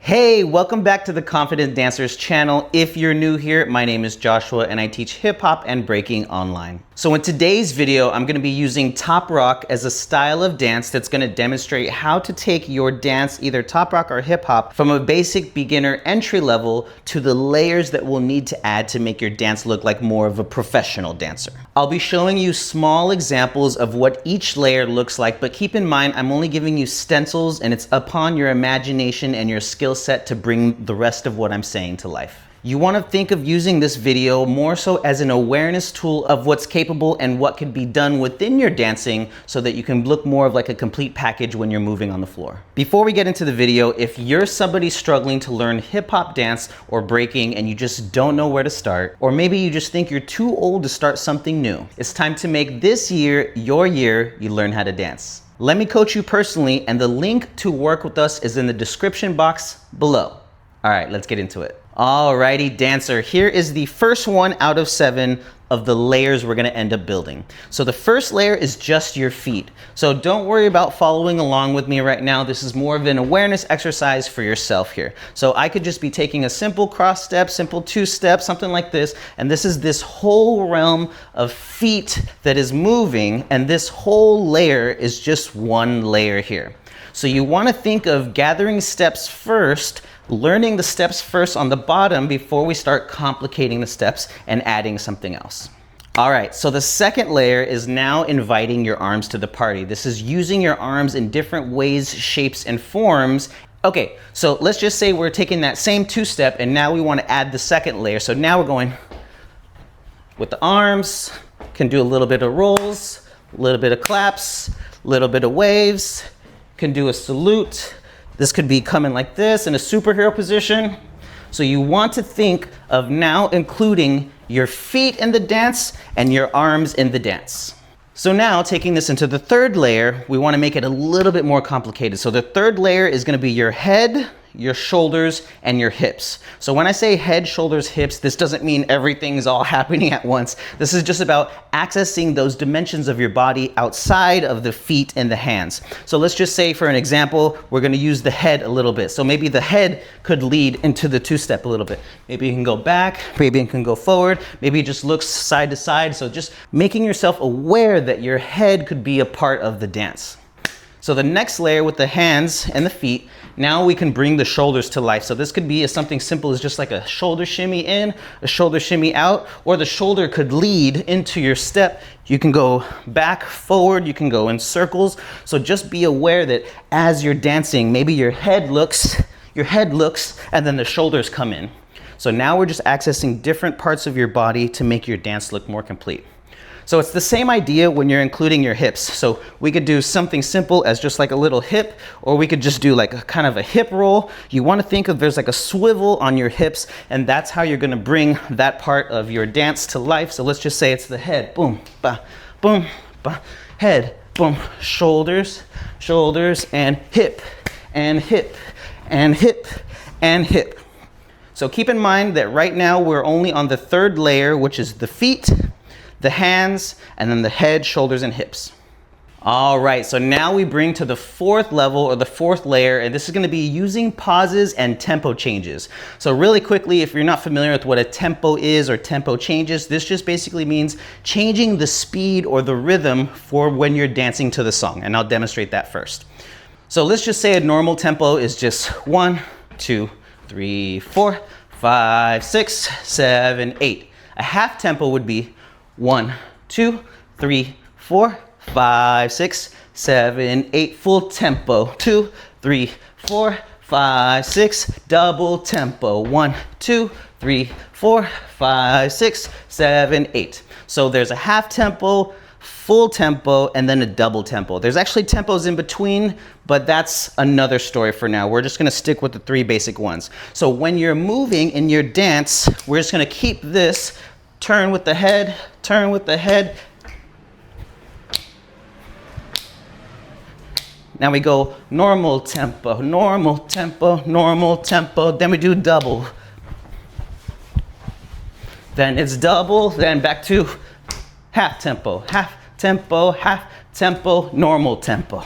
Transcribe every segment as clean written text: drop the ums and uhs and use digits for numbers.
Hey, welcome back to the Confident Dancers channel. If you're new here, my name is Joshua and I teach hip hop and breaking online. So in today's video, I'm gonna be using top rock as a style of dance that's gonna demonstrate how to take your dance, either top rock or hip hop, from a basic beginner entry level to the layers that we'll need to add to make your dance look like more of a professional dancer. I'll be showing you small examples of what each layer looks like, but keep in mind, I'm only giving you stencils and it's upon your imagination and your skill set to bring the rest of what I'm saying to life. You want to think of using this video more so as an awareness tool of what's capable and what can be done within your dancing so that you can look more of like a complete package when you're moving on the floor. Before we get into the video, if you're somebody struggling to learn hip hop dance or breaking and you just don't know where to start, or maybe you just think you're too old to start something new, it's time to make this year your year you learn how to dance. Let me coach you personally, and the link to work with us is in the description box below. All right, let's get into it. Alrighty, dancer, here is the first one out of 7 of the layers we're gonna end up building. So the first layer is just your feet. So don't worry about following along with me right now. This is more of an awareness exercise for yourself here. So I could just be taking a simple cross step, simple 2-step, something like this. And this is this whole realm of feet that is moving. And this whole layer is just one layer here. So you wanna think of gathering steps first, learning the steps first on the bottom before we start complicating the steps and adding something else. All right, so the second layer is now inviting your arms to the party. This is using your arms in different ways, shapes, and forms. Okay, so let's just say we're taking that same 2-step and now we want to add the second layer. So now we're going with the arms, can do a little bit of rolls, a little bit of claps, a little bit of waves, can do a salute. This could be coming like this in a superhero position. So you want to think of now including your feet in the dance and your arms in the dance. So now taking this into the third layer, we want to make it a little bit more complicated. So the third layer is going to be your head, your shoulders, and your hips. So when I say head, shoulders, hips, this doesn't mean everything's all happening at once. This is just about accessing those dimensions of your body outside of the feet and the hands. So let's just say, for an example, we're gonna use the head a little bit. So maybe the head could lead into the 2-step a little bit. Maybe you can go back, maybe you can go forward, maybe it just looks side to side. So just making yourself aware that your head could be a part of the dance. So the next layer with the hands and the feet, now we can bring the shoulders to life. So this could be something simple as just like a shoulder shimmy in, a shoulder shimmy out, or the shoulder could lead into your step. You can go back, forward, you can go in circles. So just be aware that as you're dancing, maybe your head looks, and then the shoulders come in. So now we're just accessing different parts of your body to make your dance look more complete. So it's the same idea when you're including your hips. So we could do something simple as just like a little hip, or we could just do like a kind of a hip roll. You want to think of there's like a swivel on your hips, and that's how you're going to bring that part of your dance to life. So let's just say it's the head, boom, ba, head, boom, shoulders, shoulders, and hip, and hip, and hip, and hip. So keep in mind that right now we're only on the third layer, which is the feet, the hands, and then the head, shoulders, and hips. All right, so now we bring to the fourth level or the fourth layer, and this is gonna be using pauses and tempo changes. So really quickly, if you're not familiar with what a tempo is or tempo changes, this just basically means changing the speed or the rhythm for when you're dancing to the song, and I'll demonstrate that first. So let's just say a normal tempo is just 1, 2, 3, 4, 5, 6, 7, 8. A half tempo would be 1, 2, 3, 4, 5, 6, 7, 8. Full tempo. 2, 3, 4, 5, 6. Double tempo. 1, 2, 3, 4, 5, 6, 7, 8. So there's a half tempo, full tempo, and then a double tempo. There's actually tempos in between, but that's another story for now. We're just gonna stick with the 3 basic ones. So when you're moving in your dance, we're just gonna keep this. Turn with the head, turn with the head. Now we go normal tempo, normal tempo, normal tempo. Then we do double. Then it's double, then back to half tempo, normal tempo.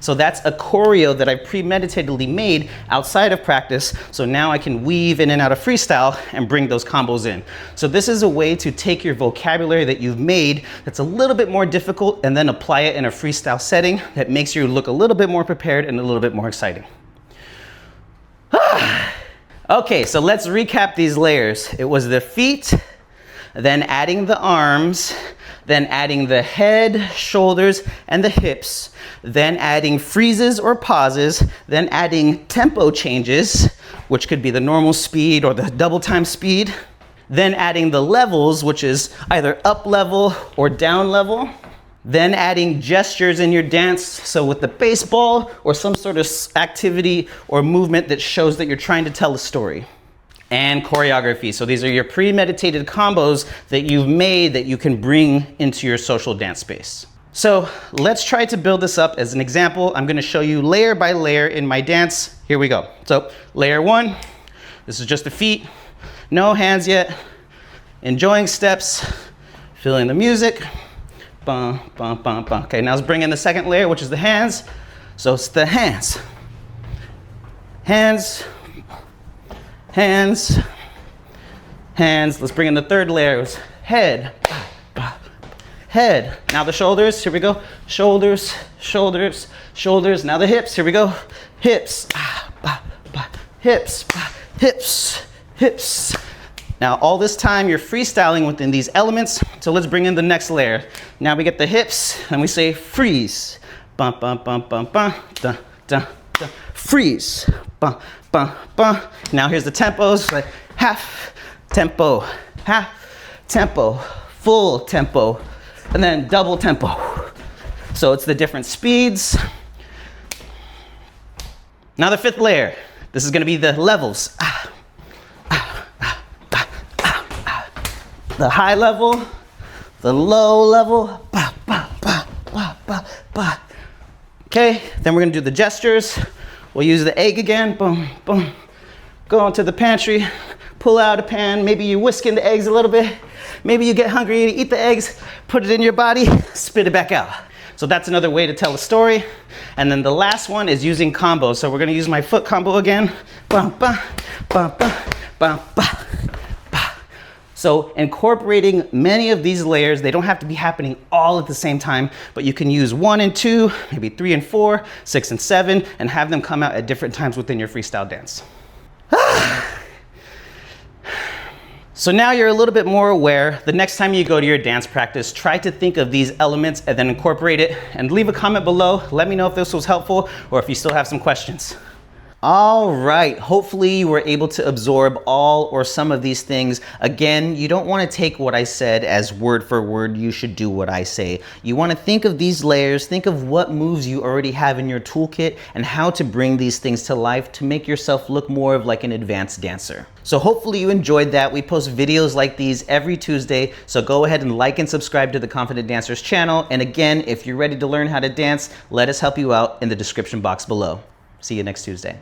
So that's a choreo that I premeditatedly made outside of practice. So now I can weave in and out of freestyle and bring those combos in. So this is a way to take your vocabulary that you've made that's a little bit more difficult and then apply it in a freestyle setting that makes you look a little bit more prepared and a little bit more exciting. Okay, so let's recap these layers. It was the feet, then adding the arms, then adding the head, shoulders, and the hips, then adding freezes or pauses, then adding tempo changes, which could be the normal speed or the double time speed, then adding the levels, which is either up level or down level, then adding gestures in your dance, so with the baseball or some sort of activity or movement that shows that you're trying to tell a story. And choreography. So these are your premeditated combos that you've made that you can bring into your social dance space. So let's try to build this up as an example. I'm gonna show you layer by layer in my dance. Here we go. So layer one, this is just the feet, no hands yet, enjoying steps, feeling the music. Bum, bum, bum, bum. Okay, now let's bring in the second layer, which is the hands. So it's the hands. Hands, hands, hands. Let's bring in the third layer. It was head, head. Now the shoulders, here we go. Shoulders, shoulders, shoulders. Now the hips, here we go. Hips, hips, hips, hips. Now all this time you're freestyling within these elements, so let's bring in the next layer. Now we get the hips, and we say freeze. Bum, bum, bum, bum, bum, da, da, da. Freeze. Bum, bum, bum. Now here's the tempos, like half tempo, full tempo, and then double tempo. So it's the different speeds. Now the fifth layer, this is gonna be the levels. The high level, the low level, ba, ba, ba, ba, ba, ba. Okay, then we're gonna do the gestures. We'll use the egg again, boom, boom. Go into the pantry, pull out a pan, maybe you're whisking the eggs a little bit. Maybe you get hungry, you eat the eggs, put it in your body, spit it back out. So that's another way to tell a story. And then the last one is using combos. So we're gonna use my foot combo again. Ba, ba, ba, ba, ba, ba. So incorporating many of these layers, they don't have to be happening all at the same time, but you can use 1 and 2, maybe 3 and 4, 6 and 7, and have them come out at different times within your freestyle dance. So now you're a little bit more aware. The next time you go to your dance practice, try to think of these elements and then incorporate it, and leave a comment below. Let me know if this was helpful or if you still have some questions. All right, hopefully you were able to absorb all or some of these things. Again, you don't want to take what I said as word for word, you should do what I say. You want to think of these layers, think of what moves you already have in your toolkit and how to bring these things to life to make yourself look more of like an advanced dancer. So hopefully you enjoyed that. We post videos like these every Tuesday, so go ahead and like and subscribe to the Confident Dancers channel. And again, if you're ready to learn how to dance, let us help you out in the description box below. See you next Tuesday.